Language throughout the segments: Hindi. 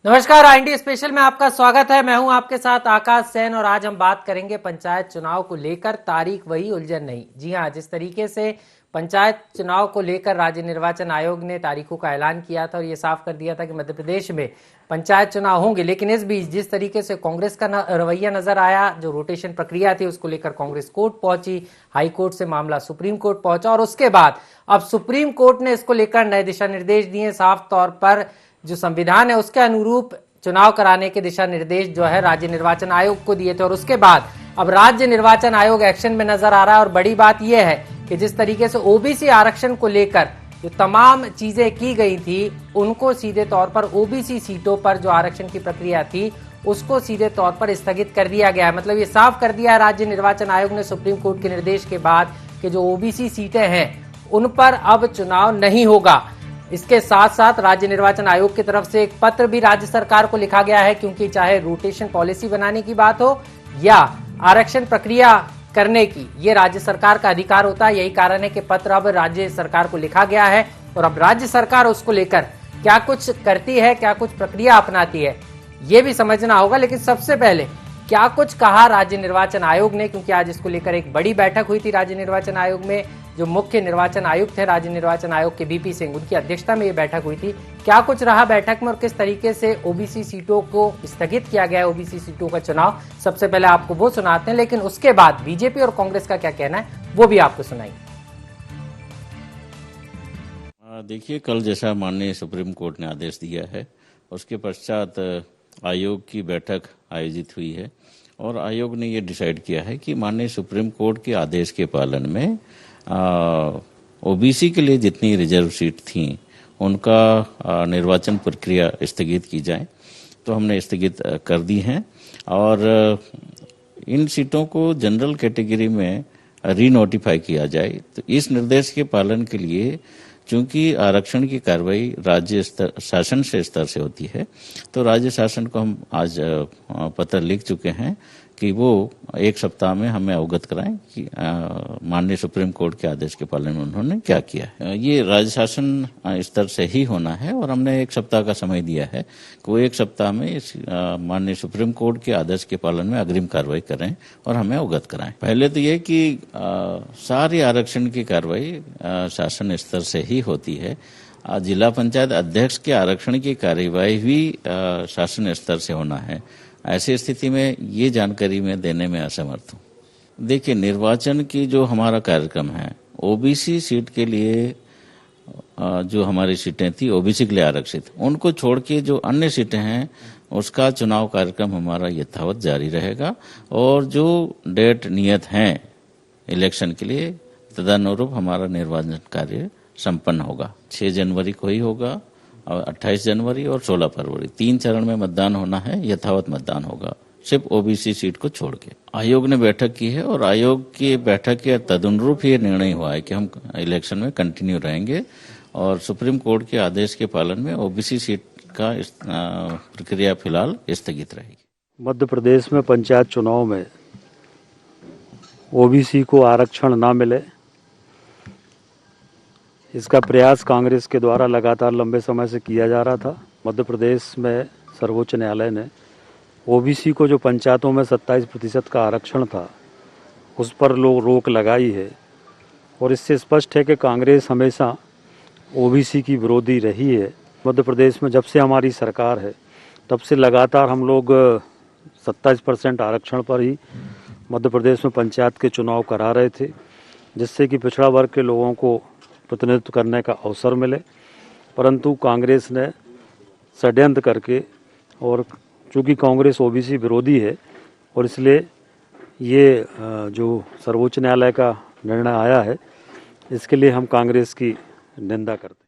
नमस्कार, आईएनडी स्पेशल में आपका स्वागत है। मैं हूं आपके साथ आकाश सैन और आज हम बात करेंगे पंचायत चुनाव को लेकर। तारीख वही, उलझन नहीं। जी हां, जिस तरीके से पंचायत चुनाव को लेकर राज्य निर्वाचन आयोग ने तारीखों का ऐलान किया था और ये साफ कर दिया था कि मध्य प्रदेश में पंचायत चुनाव होंगे, लेकिन इस बीच जिस तरीके से कांग्रेस का रवैया नजर आया, जो रोटेशन प्रक्रिया थी उसको लेकर कांग्रेस कोर्ट पहुंची, हाई कोर्ट से मामला सुप्रीम कोर्ट पहुंचा और उसके बाद अब सुप्रीम कोर्ट ने इसको लेकर नए दिशा निर्देश दिए। साफ तौर पर जो संविधान है उसके अनुरूप चुनाव कराने के दिशा निर्देश जो है राज्य निर्वाचन आयोग को दिए थे और उसके बाद अब राज्य निर्वाचन आयोग एक्शन में नजर आ रहा है। और बड़ी बात यह है कि जिस तरीके से ओबीसी आरक्षण को लेकर जो तमाम चीजें की गई थी उनको सीधे तौर पर ओबीसी सीटों पर जो आरक्षण की प्रक्रिया थी उसको सीधे तौर पर स्थगित कर दिया गया है। मतलब ये साफ कर दिया है राज्य निर्वाचन आयोग ने सुप्रीम कोर्ट के निर्देश के बाद कि जो ओबीसी सीटें हैं उन पर अब चुनाव नहीं होगा। इसके साथ साथ राज्य निर्वाचन आयोग की तरफ से एक पत्र भी राज्य सरकार को लिखा गया है, क्योंकि चाहे रोटेशन पॉलिसी बनाने की बात हो या आरक्षण प्रक्रिया करने की, ये राज्य सरकार का अधिकार होता है। यही कारण है कि पत्र अब राज्य सरकार को लिखा गया है और अब राज्य सरकार उसको लेकर क्या कुछ करती है, क्या कुछ प्रक्रिया अपनाती है, ये भी समझना होगा। लेकिन सबसे पहले क्या कुछ कहा राज्य निर्वाचन आयोग ने, क्योंकि आज इसको लेकर एक बड़ी बैठक हुई थी राज्य निर्वाचन आयोग में। जो मुख्य निर्वाचन आयुक्त थे राज्य निर्वाचन आयोग के बीपी सिंह, उनकी अध्यक्षता में ये बैठक हुई थी। क्या कुछ रहा बैठक में और किस तरीके से ओबीसी सीटों को स्थगित किया गया है, ओबीसी सीटों का चुनाव, सबसे पहले आपको वो सुनाते हैं, लेकिन उसके बाद बीजेपी और कांग्रेस का क्या कहना है वो भी आपको सुनाएंगे। देखिए, कल जैसा माननीय सुप्रीम कोर्ट ने आदेश दिया है उसके पश्चात आयोग की बैठक आयोजित हुई है और आयोग ने ये डिसाइड किया है कि माननीय सुप्रीम कोर्ट के आदेश के पालन में ओबीसी के लिए जितनी रिजर्व सीट थी उनका निर्वाचन प्रक्रिया स्थगित की जाए। तो हमने स्थगित कर दी हैं और इन सीटों को जनरल कैटेगरी में रीनोटिफाई किया जाए। तो इस निर्देश के पालन के लिए चूंकि आरक्षण की कार्रवाई राज्य शासन से स्तर से होती है, तो राज्य शासन को हम आज पत्र लिख चुके हैं कि वो एक सप्ताह में हमें अवगत कराएं कि माननीय सुप्रीम कोर्ट के आदेश के पालन में उन्होंने क्या किया है। ये राज्य शासन स्तर से ही होना है और हमने एक सप्ताह का समय दिया है कि वो एक सप्ताह में इस माननीय सुप्रीम कोर्ट के आदेश के पालन में अग्रिम कार्रवाई करें और हमें अवगत कराएं। पहले तो ये कि सारी आरक्षण की कार्रवाई शासन स्तर से ही होती है। जिला पंचायत अध्यक्ष के आरक्षण की कार्यवाही भी शासन स्तर से होना है। ऐसी स्थिति में ये जानकारी मैं देने में असमर्थ हूँ। देखिए, निर्वाचन की जो हमारा कार्यक्रम है, ओबीसी सीट के लिए जो हमारी सीटें थी ओबीसी के लिए आरक्षित, उनको छोड़ के जो अन्य सीटें हैं उसका चुनाव कार्यक्रम हमारा यथावत जारी रहेगा और जो डेट नियत है इलेक्शन के लिए तदनुरूप हमारा निर्वाचन कार्य संपन्न होगा। 6 जनवरी को ही होगा और 28 जनवरी और 16 फरवरी 3 चरण में मतदान होना है। यथावत मतदान होगा सिर्फ ओबीसी सीट को छोड़ के। आयोग ने बैठक की है और आयोग की बैठक के तदनुरूप ये निर्णय हुआ है कि हम इलेक्शन में कंटिन्यू रहेंगे और सुप्रीम कोर्ट के आदेश के पालन में ओबीसी सीट का प्रक्रिया फिलहाल स्थगित रहेगी। मध्य प्रदेश में पंचायत चुनाव में ओबीसी को आरक्षण ना मिले, इसका प्रयास कांग्रेस के द्वारा लगातार लंबे समय से किया जा रहा था। मध्य प्रदेश में सर्वोच्च न्यायालय ने ओबीसी को जो पंचायतों में 27% का आरक्षण था उस पर रोक लगाई है और इससे स्पष्ट है कि कांग्रेस हमेशा ओबीसी की विरोधी रही है। मध्य प्रदेश में जब से हमारी सरकार है तब से लगातार हम लोग 27% आरक्षण पर ही मध्य प्रदेश में पंचायत के चुनाव करा रहे थे, जिससे कि पिछड़ा वर्ग के लोगों को प्रतिनिधित्व करने का अवसर मिले। परंतु कांग्रेस ने षड्यंत्र करके, और चूंकि कांग्रेस ओबीसी विरोधी है और इसलिए ये जो सर्वोच्च न्यायालय का निर्णय आया है इसके लिए हम कांग्रेस की निंदा करते हैं।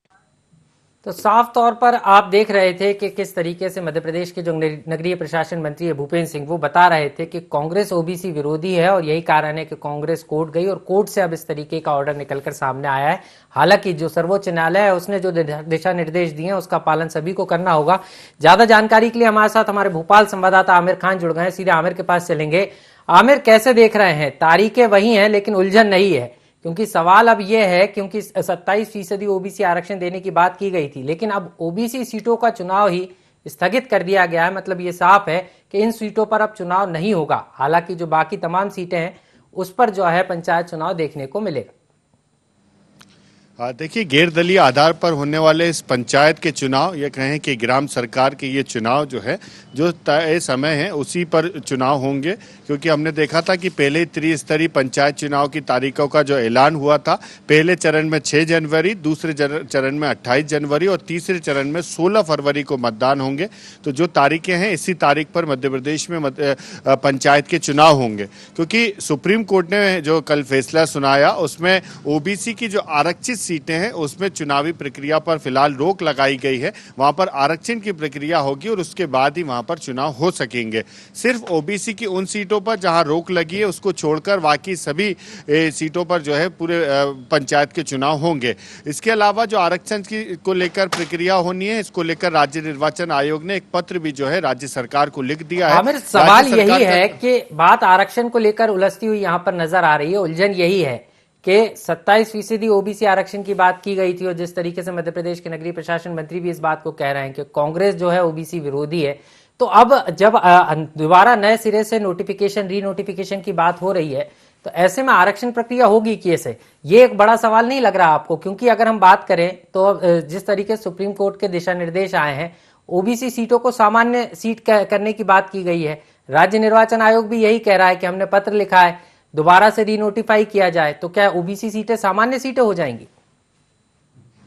तो साफ तौर पर आप देख रहे थे कि किस तरीके से मध्य प्रदेश के जो नगरीय प्रशासन मंत्री है भूपेंद्र सिंह, वो बता रहे थे कि कांग्रेस ओबीसी विरोधी है और यही कारण है कि कांग्रेस कोर्ट गई और कोर्ट से अब इस तरीके का ऑर्डर निकलकर सामने आया है। हालांकि जो सर्वोच्च न्यायालय है उसने जो दिशा निर्देश दिए हैं उसका पालन सभी को करना होगा। ज्यादा जानकारी के लिए हमारे साथ हमारे भोपाल संवाददाता आमिर खान जुड़ गए हैं। सीधे आमिर के पास चलेंगे। आमिर, कैसे देख रहे हैं? तारीखें वही हैं लेकिन उलझन नहीं है, क्योंकि सवाल अब यह है, क्योंकि 27% ओबीसी आरक्षण देने की बात की गई थी, लेकिन अब ओबीसी सीटों का चुनाव ही स्थगित कर दिया गया है। मतलब ये साफ है कि इन सीटों पर अब चुनाव नहीं होगा। हालांकि जो बाकी तमाम सीटें हैं उस पर जो है पंचायत चुनाव देखने को मिलेगा। देखिए, गैर दलीय आधार पर होने वाले इस पंचायत के चुनाव, ये कहें कि ग्राम सरकार के ये चुनाव जो है, जो तय समय है उसी पर चुनाव होंगे। क्योंकि हमने देखा था कि पहले त्रिस्तरीय पंचायत चुनाव की तारीखों का जो ऐलान हुआ था, पहले चरण में 6 जनवरी, दूसरे चरण में 28 जनवरी और तीसरे चरण में 16 फरवरी को मतदान होंगे। तो जो तारीखें हैं, इसी तारीख पर मध्य प्रदेश में पंचायत के चुनाव होंगे। क्योंकि सुप्रीम कोर्ट ने जो कल फैसला सुनाया, उसमें ओबीसी की जो आरक्षित सीटें हैं उसमें चुनावी प्रक्रिया पर फिलहाल रोक लगाई गई है। वहां पर आरक्षण की प्रक्रिया होगी और उसके बाद ही वहां पर चुनाव हो सकेंगे। सिर्फ ओबीसी की उन सीटों पर जहां रोक लगी है उसको छोड़कर बाकी सभी सीटों पर जो है पूरे पंचायत के चुनाव होंगे। इसके अलावा जो आरक्षण की को लेकर प्रक्रिया होनी है, इसको लेकर राज्य निर्वाचन आयोग ने एक पत्र भी जो है राज्य सरकार को लिख दिया है। आमिर, सवाल यही है कि बात आरक्षण को लेकर उलझती हुई यहां पर नजर आ रही है। उलझन यही है कि 27% ओबीसी आरक्षण की बात की गई थी और जिस तरीके से मध्य प्रदेश के नगरीय प्रशासन मंत्री भी इस बात को कह रहे हैं कि कांग्रेस जो है ओबीसी विरोधी है। तो अब जब दोबारा नए सिरे से रीनोटिफिकेशन की बात हो रही है, तो ऐसे में आरक्षण प्रक्रिया होगी कैसे? ये एक बड़ा सवाल नहीं लग रहा आपको? क्योंकि अगर हम बात करें तो जिस तरीके से सुप्रीम कोर्ट के दिशा निर्देश आए हैं, ओबीसी सीटों को सामान्य सीट करने की बात की गई है। राज्य निर्वाचन आयोग भी यही कह रहा है कि हमने पत्र लिखा है दोबारा से रीनोटिफाई किया जाए। तो क्या ओबीसी सीटें सामान्य सीटें हो जाएंगी?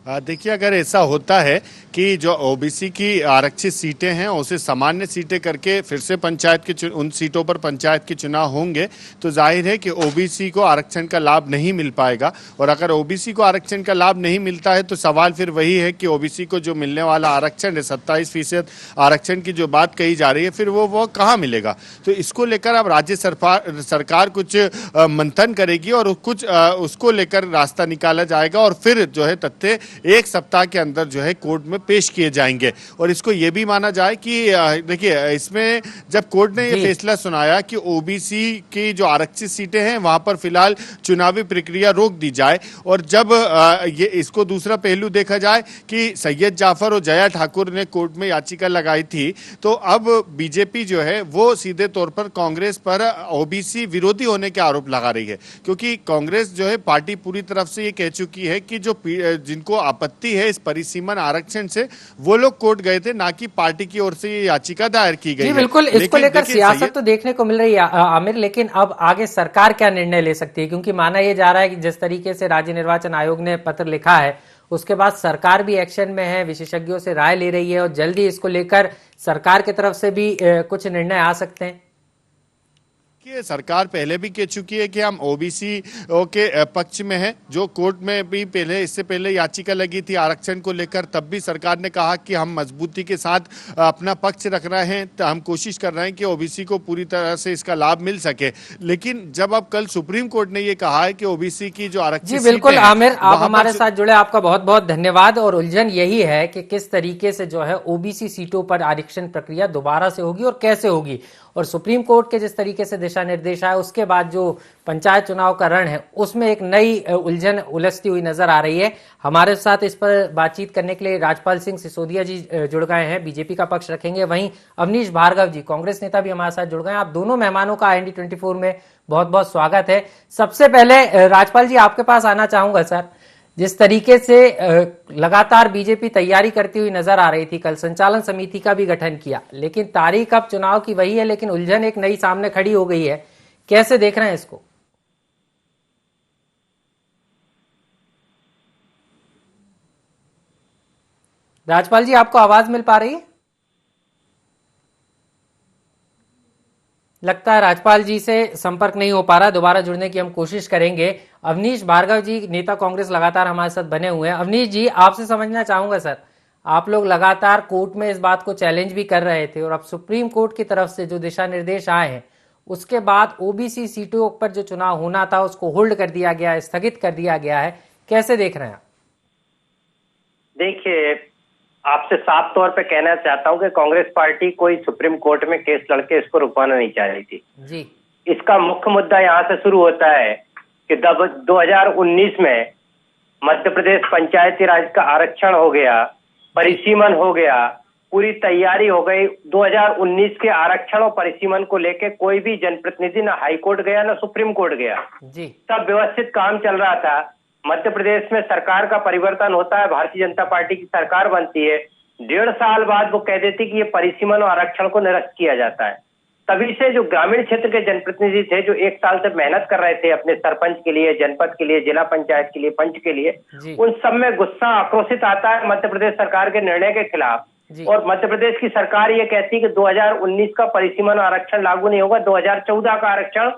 देखिए, अगर ऐसा होता है कि जो ओबीसी की आरक्षित सीटें हैं उसे सामान्य सीटें करके फिर से पंचायत के उन सीटों पर पंचायत के चुनाव होंगे, तो जाहिर है कि ओबीसी को आरक्षण का लाभ नहीं मिल पाएगा। और अगर ओबीसी को आरक्षण का लाभ नहीं मिलता है तो सवाल फिर वही है कि ओबीसी को जो मिलने वाला आरक्षण है, 27% आरक्षण की जो बात कही जा रही है, फिर वो कहाँ मिलेगा? तो इसको लेकर अब राज्य सरकार कुछ मंथन करेगी और कुछ उसको लेकर रास्ता निकाला जाएगा और फिर जो है तथ्य एक सप्ताह के अंदर जो है कोर्ट में पेश किए जाएंगे। और इसको ये भी माना जाए कि देखिए, इसमें जब कोर्ट ने ये फैसला सुनाया कि ओबीसी की जो आरक्षित सीटें हैं वहां पर फिलहाल चुनावी प्रक्रिया रोक दी जाए, और जब ये इसको दूसरा पहलू देखा जाए कि सैयद जाफर और जया ठाकुर ने कोर्ट में याचिका लगाई थी, तो अब बीजेपी जो है वो सीधे तौर पर कांग्रेस पर ओबीसी विरोधी होने के आरोप लगा रही है। क्योंकि कांग्रेस जो है पार्टी पूरी तरफ से ये कह चुकी है कि जो जिनको आपत्ति है इस परिसीमन आरक्षण से, वो लोग कोर्ट गए थे, ना कि पार्टी की ओर से ये याचिका दायर की गई। बिल्कुल, इसको लेकर सियासत तो देखने को मिल रही है आमिर, लेकिन अब आगे सरकार क्या निर्णय ले सकती है? क्योंकि माना यह जा रहा है कि जिस तरीके से राज्य निर्वाचन आयोग ने पत्र लिखा है, उसके बाद सरकार भी एक्शन में है, विशेषज्ञों से राय ले रही है और जल्दी इसको लेकर सरकार की तरफ से भी कुछ निर्णय आ सकते हैं। कि सरकार पहले भी कह चुकी है कि हम ओबीसी के पक्ष में हैं। जो कोर्ट में भी इससे पहले याचिका लगी थी आरक्षण को लेकर, तब भी सरकार ने कहा कि हम मजबूती के साथ अपना पक्ष रख रहे हैं, तो हम कोशिश कर रहे हैं कि ओबीसी को पूरी तरह से इसका लाभ मिल सके। लेकिन जब अब कल सुप्रीम कोर्ट ने ये कहा है कि ओबीसी की जो आरक्षित, जी बिल्कुल आमिर, आप हमारे साथ जुड़े, आपका बहुत बहुत धन्यवाद। और उलझन यही है कि किस तरीके से जो है ओबीसी सीटों पर आरक्षण प्रक्रिया दोबारा से होगी और कैसे होगी, और सुप्रीम कोर्ट के जिस तरीके से दिशा निर्देश आए उसके बाद जो पंचायत चुनाव का रण है उसमें एक नई उलझन उलझती हुई नजर आ रही है। हमारे साथ इस पर बातचीत करने के लिए राजपाल सिंह सिसोदिया जी जुड़ गए हैं, बीजेपी का पक्ष रखेंगे। वहीं अवनीश भार्गव जी, कांग्रेस नेता, भी हमारे साथ जुड़ गए हैं। आप दोनों मेहमानों का IND24 में बहुत बहुत स्वागत है। सबसे पहले राजपाल जी आपके पास आना चाहूंगा। सर, जिस तरीके से लगातार बीजेपी तैयारी करती हुई नजर आ रही थी, कल संचालन समिति का भी गठन किया, लेकिन तारीख अब चुनाव की वही है, लेकिन उलझन एक नई सामने खड़ी हो गई है। कैसे देख रहे हैं इसको? राजपाल जी, आपको आवाज मिल पा रही है? लगता है राजपाल जी से संपर्क नहीं हो पा रहा, दोबारा जुड़ने की हम कोशिश करेंगे। अवनीश भार्गव जी, नेता कांग्रेस, लगातार हमारे साथ बने हुए हैं। अवनीश जी, आपसे समझना चाहूंगा सर, आप लोग लगातार कोर्ट में इस बात को चैलेंज भी कर रहे थे और अब सुप्रीम कोर्ट की तरफ से जो दिशा निर्देश आए हैं उसके बाद ओबीसी सीटों पर जो चुनाव होना था उसको होल्ड कर दिया गया है, स्थगित कर दिया गया है। कैसे देख रहे हैं आप? देखिए, आपसे साफ तौर पे कहना चाहता हूं कि कांग्रेस पार्टी कोई सुप्रीम कोर्ट में केस लड़के इसको रुकवाना नहीं चाह रही थी जी। इसका मुख्य मुद्दा यहाँ से शुरू होता है कि 2019 में मध्य प्रदेश पंचायती राज का आरक्षण हो गया, परिसीमन हो गया, पूरी तैयारी हो गई। 2019 के आरक्षण और परिसीमन को लेकर कोई भी जनप्रतिनिधि ना हाईकोर्ट गया ना सुप्रीम कोर्ट गया जी। सब व्यवस्थित काम चल रहा था। मध्य प्रदेश में सरकार का परिवर्तन होता है, भारतीय जनता पार्टी की सरकार बनती है, 1.5 साल बाद वो कह देती कि ये परिसीमन और आरक्षण को निरस्त किया जाता है। तभी से जो ग्रामीण क्षेत्र के जनप्रतिनिधि थे, जो 1 साल से मेहनत कर रहे थे अपने सरपंच के लिए, जनपद के लिए, जिला पंचायत के लिए, पंच के लिए, उन सब में गुस्सा आक्रोशित आता है मध्य प्रदेश सरकार के निर्णय के खिलाफ। और मध्य प्रदेश की सरकार ये कहती है कि 2019 का परिसीमन आरक्षण लागू नहीं होगा, 2014 का आरक्षण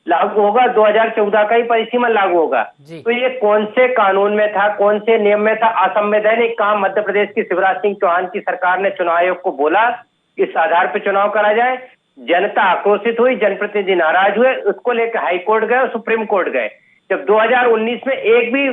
लागू होगा, 2014 का ही परिसीमन लागू होगा। तो ये कौन से कानून में था, कौन से नियम में था? असंवैधानिक काम मध्य प्रदेश की शिवराज सिंह चौहान की सरकार ने चुनाव आयोग को बोला, इस आधार पर चुनाव करा जाए। जनता आक्रोशित हुई, जनप्रतिनिधि नाराज हुए, उसको लेकर हाईकोर्ट गए और सुप्रीम कोर्ट गए। जब 2019 में एक भी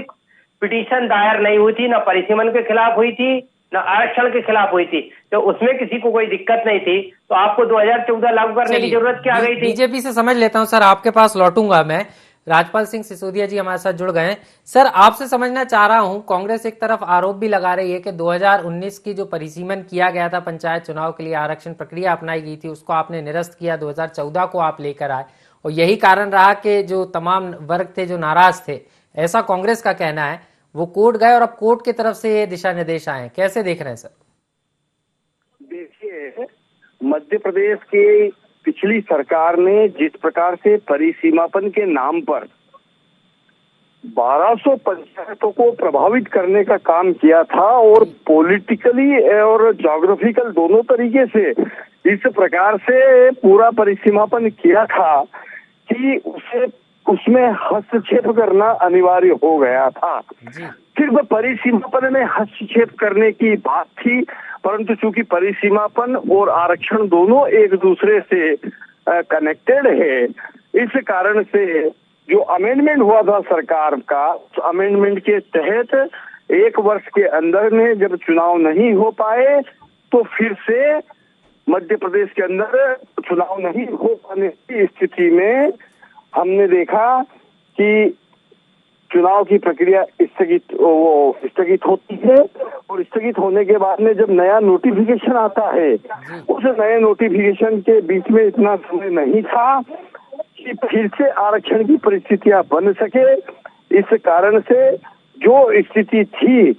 पिटीशन दायर नहीं हुई थी, ना परिसीमन के खिलाफ हुई थी, ना आरक्षण के खिलाफ हुई थी, तो उसमें किसी को कोई दिक्कत नहीं थी, तो आपको 2014 लागू करने की जरूरत क्या आ गई थी? बीजेपी से समझ लेता हूं सर, आपके पास लौटूंगा मैं। राजपाल सिंह सिसोदिया जी हमारे साथ जुड़ गए हैं। सर, आपसे समझना चाह रहा हूं, कांग्रेस एक तरफ आरोप भी लगा रही है कि 2019 की जो परिसीमन किया गया था, पंचायत चुनाव के लिए आरक्षण प्रक्रिया अपनाई गई थी, उसको आपने निरस्त किया, 2014 को आप लेकर आए, और यही कारण रहा कि जो तमाम वर्ग थे जो नाराज थे, ऐसा कांग्रेस का कहना है। वो कोर्ट गए और अब कोर्ट की तरफ से ये दिशा निर्देश आए, कैसे देख रहे हैं सर? देखिए, मध्य प्रदेश के पिछली सरकार ने जिस प्रकार से परिसीमापन के नाम पर 1200 पंचायतों को प्रभावित करने का काम किया था, और पॉलिटिकली और ज्योग्राफिकल दोनों तरीके से इस प्रकार से पूरा परिसीमापन किया था कि उसमें हस्तक्षेप करना अनिवार्य हो गया था। सिर्फ परिसीमापन में हस्तक्षेप करने की बात थी, परंतु चूंकि परिसीमापन और आरक्षण दोनों एक दूसरे से कनेक्टेड है, इस कारण से जो अमेंडमेंट हुआ था सरकार का, उस अमेंडमेंट के तहत 1 वर्ष के अंदर में जब चुनाव नहीं हो पाए, तो फिर से मध्य प्रदेश के अंदर चुनाव नहीं हो पाने की स्थिति में हमने देखा कि चुनाव की प्रक्रिया स्थगित होती है, और स्थगित होने के बाद में जब नया नोटिफिकेशन आता है, उस नए नोटिफिकेशन के बीच में इतना समय नहीं था कि फिर से आरक्षण की परिस्थितियां बन सके। इस कारण से जो स्थिति थी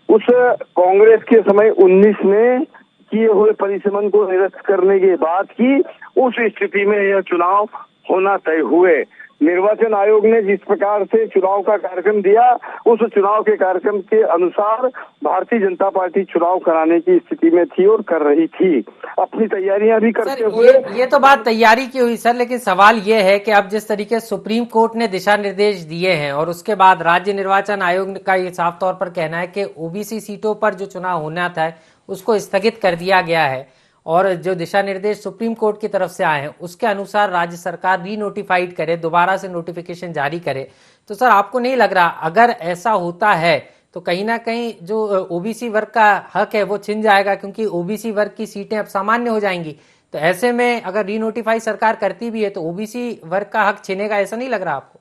उस कांग्रेस के समय 19 में किए हुए परिसीमन को निरस्त करने के बाद की, उस स्थिति में यह चुनाव होना तय हुए। निर्वाचन आयोग ने जिस प्रकार से चुनाव का कार्यक्रम दिया, उस चुनाव के कार्यक्रम के अनुसार भारतीय जनता पार्टी चुनाव कराने की स्थिति में थी और कर रही थी, अपनी तैयारियां भी करते हुए। ये तो बात तैयारी की हुई सर, लेकिन सवाल ये है कि अब जिस तरीके सुप्रीम कोर्ट ने दिशा निर्देश दिए हैं और उसके बाद राज्य निर्वाचन आयोग का ये साफ तौर पर कहना है कि ओबीसी सीटों पर जो चुनाव होना था उसको स्थगित कर दिया गया है, और जो दिशा निर्देश सुप्रीम कोर्ट की तरफ से आए हैं उसके अनुसार राज्य सरकार री नोटिफाइड करे, दोबारा से नोटिफिकेशन जारी करे, तो सर आपको नहीं लग रहा अगर ऐसा होता है तो कहीं ना कहीं जो ओबीसी वर्ग का हक है वो छिन जाएगा, क्योंकि ओबीसी वर्ग की सीटें अब सामान्य हो जाएंगी, तो ऐसे में अगर री नोटिफाई सरकार करती भी है तो ओबीसी वर्ग का हक छिनेगा, ऐसा नहीं लग रहा आपको?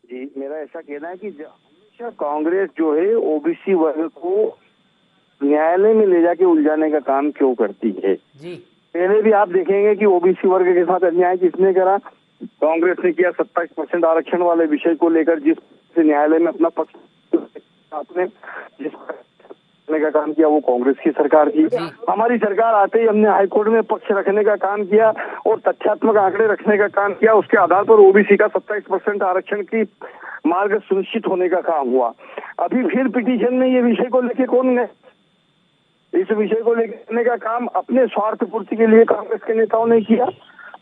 जी, मेरा ऐसा कहना है कि हमेशा कांग्रेस जो है ओबीसी वर्ग को न्यायालय में ले जाके उलझाने का काम क्यों करती है? जी, पहले भी आप देखेंगे कि ओबीसी वर्ग के साथ अन्याय किसने करा? कांग्रेस ने किया। 27% आरक्षण वाले विषय को लेकर जिस न्यायालय में अपना पक्ष आपने जिस रखने का काम किया वो कांग्रेस की सरकार थी। हमारी सरकार आते ही हमने हाईकोर्ट में पक्ष रखने का काम किया और तथ्यात्मक आंकड़े रखने का काम किया। उसके आधार पर ओबीसी का 27% आरक्षण की मार्ग सुनिश्चित होने का काम हुआ। अभी फिर पिटीशन में ये विषय को लेके कौन है? इस विषय को लेने का काम अपने स्वार्थ पूर्ति के लिए कांग्रेस के नेताओं ने किया।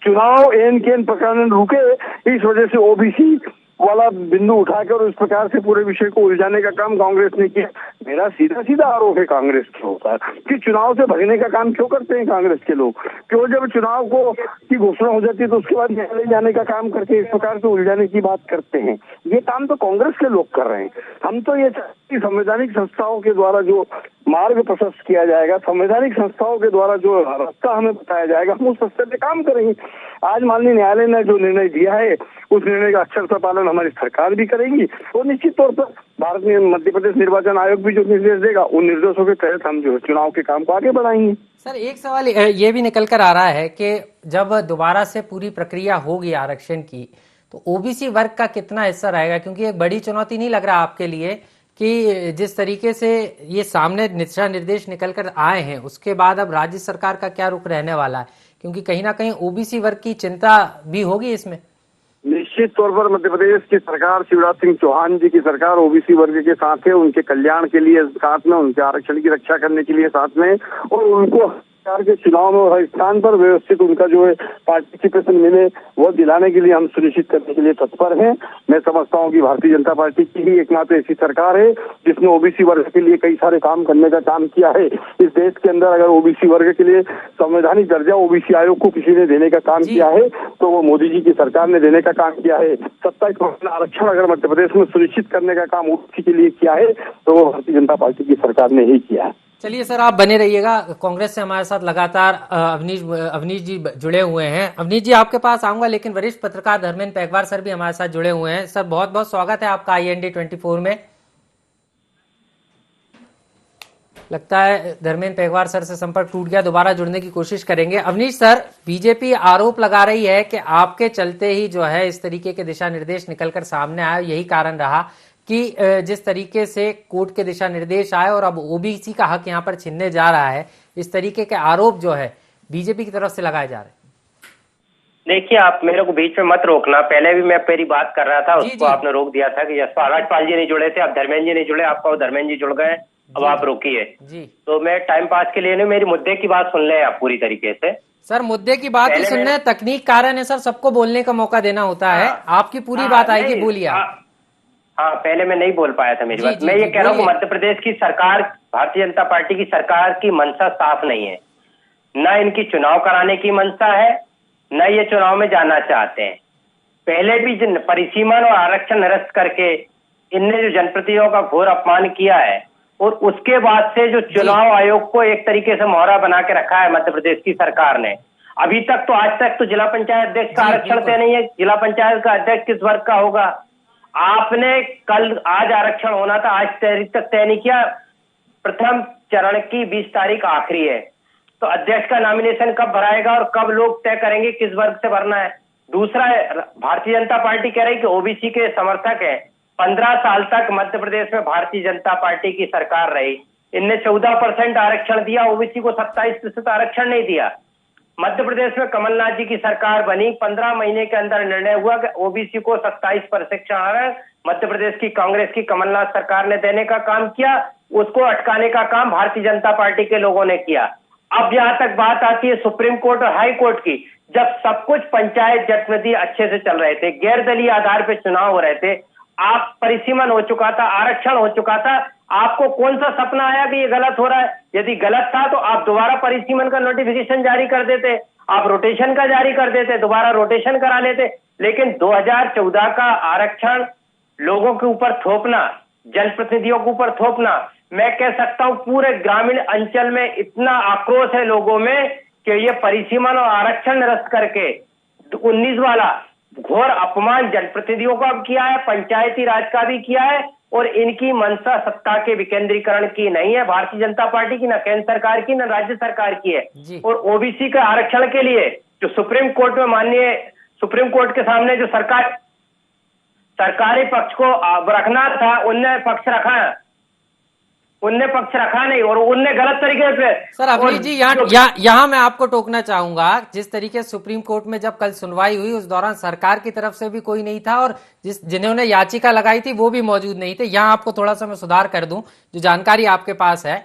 चुनाव एन केन प्रकरण रुके, इस वजह से ओबीसी वाला बिंदु उठाकर उस प्रकार से पूरे विषय को उलझाने का काम कांग्रेस ने किया। मेरा सीधा सीधा आरोप है कांग्रेस के ऊपर कि चुनाव से भगने का काम क्यों करते हैं कांग्रेस के लोग? क्यों जब चुनाव को की घोषणा हो जाती है तो उसके बाद न्यायालय जाने का काम करके इस प्रकार से उलझाने की बात करते हैं? ये काम तो कांग्रेस के लोग कर रहे हैं। हम तो ये संवैधानिक संस्थाओं के द्वारा जो मार्ग प्रशस्त किया जाएगा, संवैधानिक संस्थाओं के द्वारा जो रास्ता हमें बताया जाएगा, हम उस रास्ते पे काम करेंगे। आज माननीय न्यायालय ने जो निर्णय दिया है, उस निर्णय का अक्षरशः पालन हमारी सरकार भी करेगी और निश्चित तौर पर भारतीय मध्य प्रदेश निर्वाचन आयोग भी जो निर्देश देगा, उन निर्देशों के तहत हम जो चुनाव के काम को आगे बढ़ाएंगे। सर, एक सवाल ये भी निकल कर आ रहा है कि जब दोबारा से पूरी प्रक्रिया होगी आरक्षण की, तो ओबीसी वर्ग का कितना हिस्सा रहेगा? क्योंकि एक बड़ी चुनौती नहीं लग रहा आपके लिए कि जिस तरीके से ये सामने दिशा निर्देश निकल कर आए हैं, उसके बाद अब राज्य सरकार का क्या रुख रहने वाला है? क्योंकि कहीं ना कहीं ओबीसी वर्ग की चिंता भी होगी इसमें। निश्चित तौर पर मध्य प्रदेश की सरकार, शिवराज सिंह चौहान जी की सरकार ओबीसी वर्ग के साथ है, उनके कल्याण के लिए साथ में, उनके आरक्षण की रक्षा करने के लिए साथ में, और उनको सरकार के चुनाव में हर स्थान पर व्यवस्थित उनका जो है पार्टिसिपेशन मिले, वो दिलाने के लिए हम सुनिश्चित करने के लिए तत्पर हैं। मैं समझता हूं कि भारतीय जनता पार्टी की ही एकमात्र ऐसी सरकार है जिसने ओबीसी वर्ग के लिए कई सारे काम करने का काम किया है। इस देश के अंदर अगर ओबीसी वर्ग के लिए संवैधानिक दर्जा ओबीसी आयोग को किसी ने देने का काम किया है तो वो मोदी जी की सरकार ने देने का काम किया है। 27% आरक्षण अगर मध्य प्रदेश में सुनिश्चित करने का काम ओबीसी के लिए किया है तो वो भारतीय जनता पार्टी की सरकार ने ही किया है। चलिए सर, आप बने रहिएगा। कांग्रेस से हमारे साथ लगातार अवनीश जी जुड़े हुए हैं। अवनीश जी, आपके पास आऊंगा, लेकिन वरिष्ठ पत्रकार धर्मेंद्र पेगवार सर भी हमारे साथ जुड़े हुए हैं। सर, बहुत बहुत स्वागत है आपका IND 24 में। लगता है धर्मेंद्र पेगवार सर से संपर्क टूट गया, दोबारा जुड़ने की कोशिश करेंगे। अवनीश सर, बीजेपी आरोप लगा रही है कि आपके चलते ही जो है इस तरीके के दिशा निर्देश निकलकर सामने आए, यही कारण रहा कि जिस तरीके से कोर्ट के दिशा निर्देश आए और अब ओबीसी का हक यहाँ पर छीनने जा रहा है, इस तरीके के आरोप जो है बीजेपी की तरफ से लगाए जा रहे हैं। देखिए, आप मेरे को बीच में मत रोकना। पहले भी मैं मेरी बात कर रहा था, उसको आपने रोक दिया था कि यशपाल राजपाल जी नहीं जुड़े थे, अब धर्मेंद्र जी नहीं जुड़े, आपका धर्मेंद्र जी जुड़ गए, अब आप रोकिए जी। तो मैं टाइम पास के लिए नहीं, मेरी मुद्दे की बात सुन ले आप पूरी तरीके से। सर, मुद्दे की बात ही सुनना है, तकनीक कारण है सर, सबको बोलने का मौका देना होता है। आपकी पूरी बात आएगी, बोलिए आप। हाँ, पहले मैं नहीं बोल पाया था मेरी बात। मैं ये कह रहा हूँ कि मध्य प्रदेश की सरकार, भारतीय जनता पार्टी की सरकार की मंशा साफ नहीं है। न इनकी चुनाव कराने की मंशा है, न ये चुनाव में जाना चाहते हैं। पहले भी जिन परिसीमन और आरक्षण निरस्त करके इनने जो जनप्रतिनिधियों का घोर अपमान किया है, और उसके बाद से जो चुनाव आयोग को एक तरीके से मोहरा बना के रखा है मध्य प्रदेश की सरकार ने। अभी तक तो, आज तक तो जिला पंचायत अध्यक्ष का आरक्षण तय नहीं है। जिला पंचायत का अध्यक्ष किस वर्ग का होगा? आपने आज आरक्षण होना था, आज तारीख तक तय नहीं किया। प्रथम चरण की 20 तारीख आखिरी है, तो अध्यक्ष का नॉमिनेशन कब भराएगा और कब लोग तय करेंगे किस वर्ग से भरना है? दूसरा, भारतीय जनता पार्टी कह रही कि ओबीसी के समर्थक है। 15 साल तक मध्य प्रदेश में भारतीय जनता पार्टी की सरकार रही, इनने 14% आरक्षण दिया, ओबीसी को 27% आरक्षण नहीं दिया। मध्य प्रदेश में कमलनाथ जी की सरकार बनी, 15 महीने के अंदर निर्णय हुआ कि ओबीसी को 27% आरक्षण मध्य प्रदेश की कांग्रेस की कमलनाथ सरकार ने देने का काम किया, उसको अटकाने का काम भारतीय जनता पार्टी के लोगों ने किया। अब जहां तक बात आती है सुप्रीम कोर्ट और हाई कोर्ट की, जब सब कुछ पंचायत जनप्रतिनिधि अच्छे से चल रहे थे, गैर दलीय आधार पर चुनाव हो रहे थे, आप परिसीमन हो चुका था, आरक्षण हो चुका था, आपको कौन सा सपना आया कि ये गलत हो रहा है? यदि गलत था तो आप दोबारा परिसीमन का नोटिफिकेशन जारी कर देते, आप रोटेशन का जारी कर देते, दोबारा रोटेशन करा लेते। लेकिन 2014 का आरक्षण लोगों के ऊपर थोपना, जनप्रतिनिधियों के ऊपर थोपना, मैं कह सकता हूं पूरे ग्रामीण अंचल में इतना आक्रोश है लोगों में कि ये परिसीमन और आरक्षण निरस्त करके 19 वाला घोर अपमान जनप्रतिनिधियों का किया है, पंचायती राज का भी किया है, और इनकी मंशा सत्ता के विकेंद्रीकरण की नहीं है भारतीय जनता पार्टी की, न केंद्र सरकार की, न राज्य सरकार की है। और ओबीसी के आरक्षण के लिए जो सुप्रीम कोर्ट में, माननीय सुप्रीम कोर्ट के सामने जो सरकारी पक्ष को रखना था, उनने पक्ष रखा नहीं, और उनने गलत तरीके से। सर अवनीश जी, यहाँ मैं आपको टोकना चाहूंगा। जिस तरीके से सुप्रीम कोर्ट में जब कल सुनवाई हुई, उस दौरान सरकार की तरफ से भी कोई नहीं था, और जिन्होंने याचिका लगाई थी वो भी मौजूद नहीं थे। यहाँ आपको थोड़ा सा मैं सुधार कर दूं, जो जानकारी आपके पास है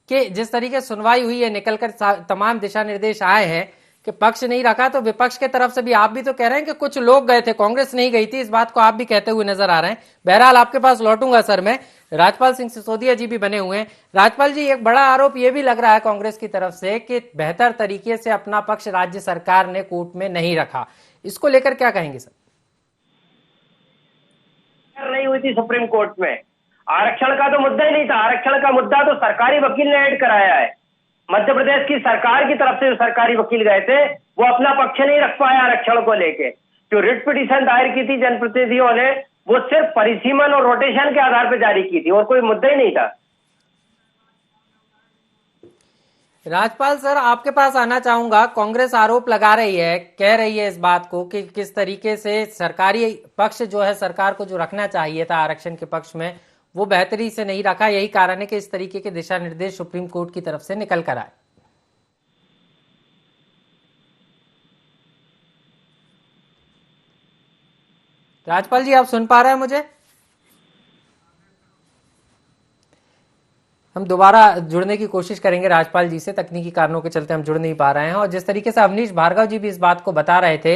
कि जिस तरीके से सुनवाई हुई है, निकलकर तमाम दिशा निर्देश आए हैं कि पक्ष नहीं रखा, तो विपक्ष के तरफ से भी आप भी तो कह रहे हैं कि कुछ लोग गए थे, कांग्रेस नहीं गई थी। इस बात को आप भी कहते हुए नजर आ रहे हैं। बहरहाल आपके पास लौटूंगा सर मैं। राजपाल सिंह सिसोदिया जी भी बने हुए हैं। राजपाल जी, एक बड़ा आरोप यह भी लग रहा है कांग्रेस की तरफ से कि बेहतर तरीके से अपना पक्ष राज्य सरकार ने कोर्ट में नहीं रखा, इसको लेकर क्या कहेंगे सर? नहीं हुई थी सुप्रीम कोर्ट में। आरक्षण का तो मुद्दा ही नहीं था। आरक्षण का मुद्दा तो सरकारी वकील ने ऐड कराया है। मध्य प्रदेश की सरकार की तरफ से जो सरकारी वकील गए थे वो अपना पक्ष नहीं रख पाए आरक्षण को लेके। जो रिट पिटीशन दायर की थी जनप्रतिनिधियों ने वो सिर्फ परिसीमन और रोटेशन के आधार पर जारी की थी और कोई मुद्दा ही नहीं था। राजपाल सर, आपके पास आना चाहूंगा। कांग्रेस आरोप लगा रही है, कह रही है इस बात को कि किस तरीके से सरकारी पक्ष जो है, सरकार को जो रखना चाहिए था आरक्षण के पक्ष में, वो बेहतरी से नहीं रखा। यही कारण है कि इस तरीके के दिशा निर्देश सुप्रीम कोर्ट की तरफ से निकल कर आए। राजपाल जी, आप सुन पा रहे हैं मुझे? हम दोबारा जुड़ने की कोशिश करेंगे राजपाल जी से, तकनीकी कारणों के चलते हम जुड़ नहीं पा रहे हैं। और जिस तरीके से अवनीश भार्गव जी भी इस बात को बता रहे थे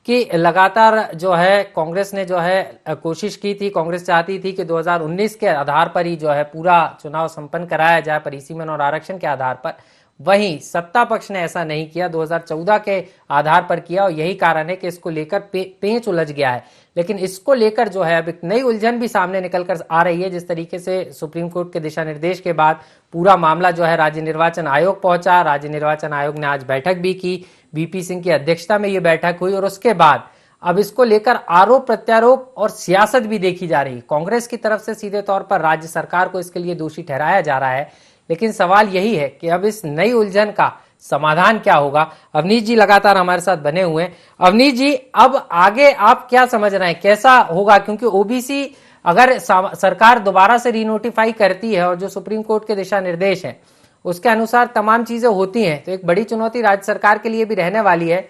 कि लगातार जो है कांग्रेस ने जो है कोशिश की थी, कांग्रेस चाहती थी कि 2019 के आधार पर ही जो है पूरा चुनाव संपन्न कराया जाए परिसीमन और आरक्षण के आधार पर। वहीं सत्ता पक्ष ने ऐसा नहीं किया, 2014 के आधार पर किया और यही कारण है कि इसको लेकर पेंच उलझ गया है। लेकिन इसको लेकर जो है अब एक नई उलझन भी सामने निकल कर आ रही है। जिस तरीके से सुप्रीम कोर्ट के दिशा निर्देश के बाद पूरा मामला जो है राज्य निर्वाचन आयोग पहुंचा। राज्य निर्वाचन आयोग ने आज बैठक भी की, बीपी सिंह की अध्यक्षता में ये बैठक हुई और उसके बाद अब इसको लेकर आरोप प्रत्यारोप और सियासत भी देखी जा रही है। कांग्रेस की तरफ से सीधे तौर पर राज्य सरकार को इसके लिए दोषी ठहराया जा रहा है। लेकिन सवाल यही है कि अब इस नई उलझन का समाधान क्या होगा। अवनीश जी लगातार हमारे साथ बने हुए हैं। अवनीश जी, अब आगे आप क्या समझ रहे हैं, कैसा होगा? क्योंकि ओबीसी अगर सरकार दोबारा से रीनोटिफाई करती है और जो सुप्रीम कोर्ट के दिशा निर्देश हैं उसके अनुसार तमाम चीजें होती हैं, तो एक बड़ी चुनौती राज्य सरकार के लिए भी रहने वाली है।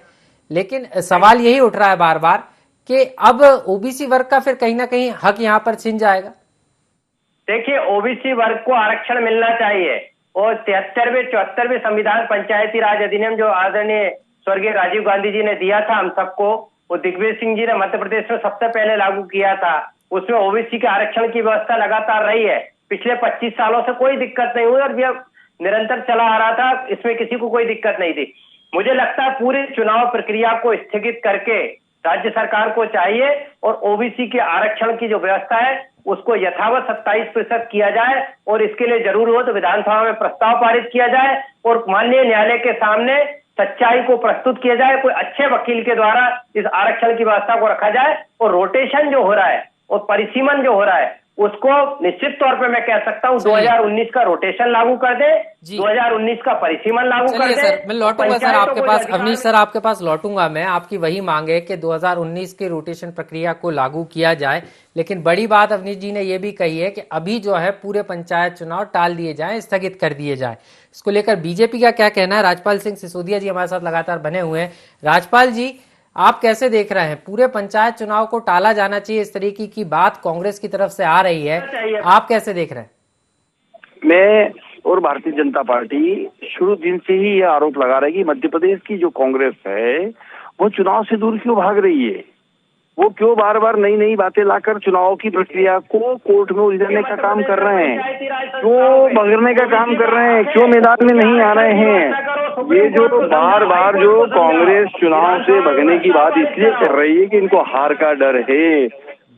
लेकिन सवाल यही उठ रहा है बार बार कि अब ओबीसी वर्ग का फिर कहीं ना कहीं हक यहाँ पर छिन जाएगा। देखिए, ओबीसी वर्ग को आरक्षण मिलना चाहिए और 73वें 74वें संविधान पंचायती राज अधिनियम जो आदरणीय स्वर्गीय राजीव गांधी जी ने दिया था हम सबको, वो दिग्विजय सिंह जी ने मध्य प्रदेश में सबसे पहले लागू किया था। उसमें ओबीसी के आरक्षण की व्यवस्था लगातार रही है। पिछले 25 सालों से कोई दिक्कत नहीं हुई और यह निरंतर चला आ रहा था, इसमें किसी को कोई दिक्कत नहीं थी। मुझे लगता है पूरी चुनाव प्रक्रिया को स्थगित करके राज्य सरकार को चाहिए और ओबीसी के आरक्षण की जो व्यवस्था है उसको यथावत 27% किया जाए और इसके लिए जरूर हो तो विधानसभा में प्रस्ताव पारित किया जाए और माननीय न्यायालय के सामने सच्चाई को प्रस्तुत किया जाए। कोई अच्छे वकील के द्वारा इस आरक्षण की व्यवस्था को रखा जाए और रोटेशन जो हो रहा है और परिसीमन जो हो रहा है उसको निश्चित तौर पे मैं कह सकता हूँ 2019 का रोटेशन लागू कर दे, 2019 का परिसीमन लागू कर दे। सर, मैं लौटूंगा सर आपके पास, अवनीश सर आपके पास लौटूंगा मैं। आपकी वही मांग है कि 2019 के रोटेशन प्रक्रिया को लागू किया जाए। लेकिन बड़ी बात अवनीश जी ने यह भी कही है कि अभी जो है पूरे पंचायत चुनाव टाल दिए जाएं, स्थगित कर दिए जाएं। इसको लेकर बीजेपी का क्या कहना है? राजपाल सिंह सिसोदिया जी हमारे साथ लगातार बने हुए हैं। राजपाल जी, आप कैसे देख रहे हैं? पूरे पंचायत चुनाव को टाला जाना चाहिए, इस तरीके की बात कांग्रेस की तरफ से आ रही है, आप कैसे देख रहे हैं? मैं और भारतीय जनता पार्टी शुरू दिन से ही यह आरोप लगा रही है कि मध्य प्रदेश की जो कांग्रेस है वो चुनाव से दूर क्यों भाग रही है। वो क्यों बार बार नई नई बातें लाकर चुनाव की प्रक्रिया को कोर्ट में उलझाने का काम कर रहे हैं, क्यों भगड़ने का काम कर रहे हैं, क्यों मैदान में नहीं आ रहे हैं। ये जो बार बार जो कांग्रेस चुनाव से भगने की बात इसलिए कर रही है कि इनको हार का डर है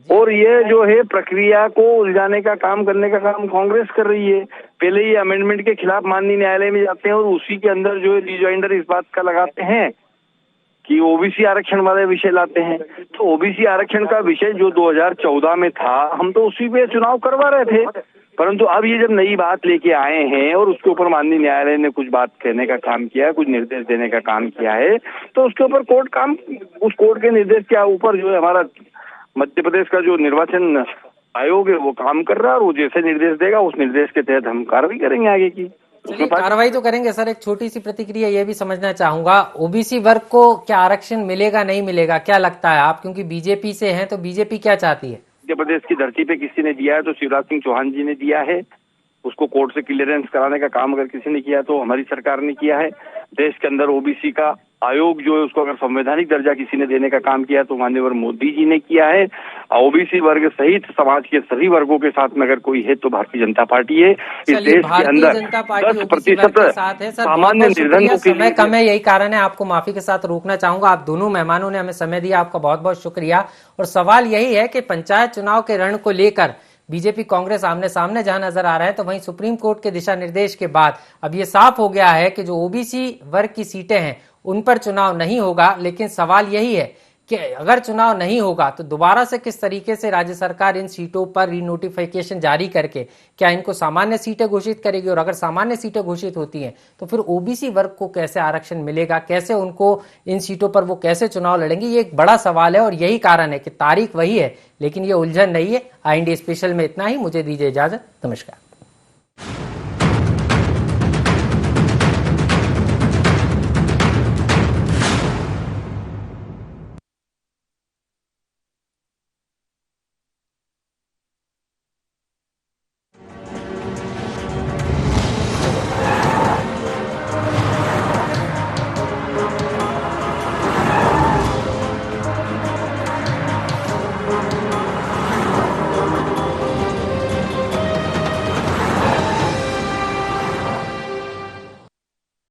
और ये जो है प्रक्रिया को उलझाने का काम करने का काम कांग्रेस कर रही है। पहले ये अमेंडमेंट के खिलाफ माननीय न्यायालय में जाते हैं और उसी के अंदर जो है रिजॉइंडर इस बात का लगाते हैं कि ओबीसी आरक्षण वाले विषय लाते हैं। तो ओबीसी आरक्षण का विषय जो 2014 में था हम तो उसी पे चुनाव करवा रहे थे, परंतु अब ये जब नई बात लेके आए हैं और उसके ऊपर माननीय न्यायालय ने कुछ बात कहने का काम किया है, कुछ निर्देश देने का काम किया है, तो उसके ऊपर उस कोर्ट के निर्देश के ऊपर जो है हमारा मध्य प्रदेश का जो निर्वाचन आयोग है वो काम कर रहा है और वो जैसे निर्देश देगा उस निर्देश के तहत हम कार्रवाई करेंगे आगे की। कार्रवाई तो करेंगे सर। एक छोटी सी प्रतिक्रिया ये भी समझना चाहूंगा, ओबीसी वर्ग को क्या आरक्षण मिलेगा नहीं मिलेगा, क्या लगता है आप? क्योंकि बीजेपी से हैं तो बीजेपी क्या चाहती है? मध्य प्रदेश की धरती पे किसी ने दिया है तो शिवराज सिंह चौहान जी ने दिया है। उसको कोर्ट से क्लियरेंस कराने का काम अगर किसी ने किया तो हमारी सरकार ने किया है। देश के अंदर ओबीसी का आयोग जो है उसको अगर संवैधानिक दर्जा किसी ने देने का काम किया तो माननीय मोदी जी ने किया है। ओबीसी वर्ग सहित समाज के सभी वर्गों के साथ में अगर कोई है तो भारतीय जनता पार्टी है। इस देश के अंदर 10% सामान्य निर्धन समय कम है, यही कारण है। आपको माफी के साथ रोकना चाहूंगा। आप दोनों मेहमानों ने हमें समय दिया, आपका बहुत बहुत शुक्रिया। और सवाल यही है कि पंचायत चुनाव के रण को लेकर बीजेपी कांग्रेस आमने सामने जहां नजर आ रहे हैं, तो वहीं सुप्रीम कोर्ट के दिशा निर्देश के बाद अब ये साफ हो गया है कि जो ओबीसी वर्ग की सीटें हैं उन पर चुनाव नहीं होगा। लेकिन सवाल यही है कि अगर चुनाव नहीं होगा तो दोबारा से किस तरीके से राज्य सरकार इन सीटों पर रीनोटिफिकेशन जारी करके क्या इनको सामान्य सीटें घोषित करेगी, और अगर सामान्य सीटें घोषित होती हैं तो फिर ओबीसी वर्ग को कैसे आरक्षण मिलेगा, कैसे उनको इन सीटों पर वो कैसे चुनाव लड़ेंगे, ये एक बड़ा सवाल है। और यही कारण है कि तारीख वही है लेकिन ये उलझन नहीं है। IND स्पेशल में इतना ही, मुझे दीजिए इजाजत, नमस्कार।